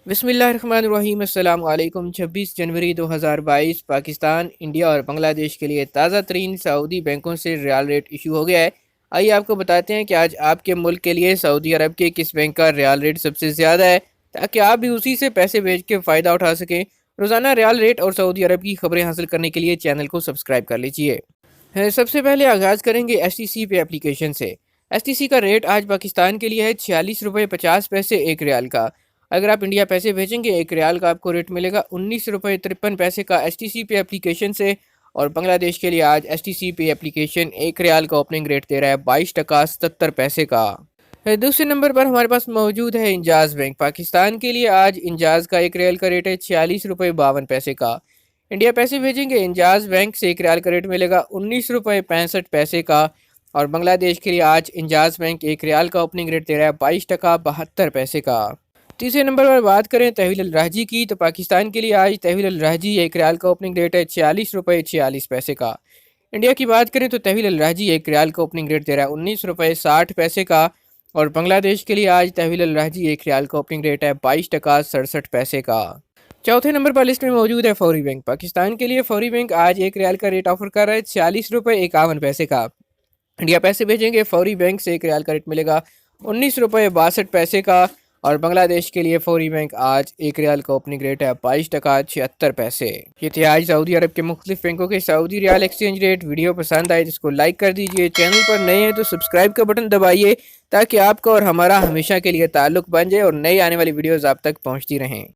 बिस्मिल्लाहिर्रहमानिर्रहीम। अस्सलाम वालेकुम। 26 जनवरी 2022 पाकिस्तान, इंडिया और बांग्लादेश के लिए ताज़ा तरीन सऊदी बैंकों से रियाल रेट इशू हो गया है। आइए आपको बताते हैं कि आज आपके मुल्क के लिए सऊदी अरब के किस बैंक का रियाल रेट सबसे ज़्यादा है, ताकि आप भी उसी से पैसे भेज के फ़ायदा उठा सकें। रोज़ाना रियाल रेट और सऊदी अरब की खबरें हासिल करने के लिए चैनल को सब्सक्राइब कर लीजिए। सबसे पहले आगाज़ करेंगे STC पे एप्लीकेशन से। STC का रेट आज पाकिस्तान के लिए है 46 रुपये 50 पैसे एक रियाल का। अगर आप इंडिया पैसे भेजेंगे एक रियाल का आपको रेट मिलेगा 19 रुपये 53 पैसे का STC पे एप्लीकेशन से। और बांग्लादेश के लिए आज STC पे एप्लीकेशन एक रियाल का ओपनिंग रेट दे रहा है 22 टका 77 पैसे का। दूसरे नंबर पर हमारे पास मौजूद है इंजाज बैंक। पाकिस्तान के लिए आज इंजाज का एक रियाल का रेट है 46 रुपये 52 पैसे का। इंडिया पैसे भेजेंगे इंजाज बैंक से एक रियाल का रेट मिलेगा 19 रुपये 65 पैसे का। और बांग्लादेश के लिए आज इंजाज बैंक एक रियाल का ओपनिंग रेट दे रहा है 22 टका 72 पैसे का। तीसरे नंबर पर बात करें तहवील अल राजी की, तो पाकिस्तान के लिए आज तहवील अल राजी एक रियाल का ओपनिंग रेट है 46 रुपये 46 पैसे का। इंडिया की बात करें तो तहवील अल राजी एक रियाल का ओपनिंग रेट दे रहा है 19 रुपये 60 पैसे का। और बांग्लादेश के लिए आज तहवील अल राजी एक रियाल का ओपनिंग रेट है 22 टका 67 पैसे का। चौथे नंबर पर लिस्ट में मौजूद है फौरी बैंक। पाकिस्तान के लिए फौरी बैंक आज एक रियाल का रेट ऑफर कर रहा है 46 रुपये 51 पैसे का। इंडिया पैसे भेजेंगे फौरी बैंक से एक रियाल का रेट मिलेगा 19 रुपये 62 पैसे का। और बांग्लादेश के लिए फौरी बैंक आज एक रियाल का ओपनिंग रेट है 22 टका 76 पैसे। ये थे आज सऊदी अरब के मुख्तलिफ बैंकों के Saudi riyal exchange rate. Video पसंद आए जिसको लाइक कर दीजिए, चैनल पर नए हैं तो सब्सक्राइब का बटन दबाइए, ताकि आपका और हमारा हमेशा के लिए ताल्लुक बन जाए और नई आने वाली वीडियोज़ आप तक पहुँचती रहें।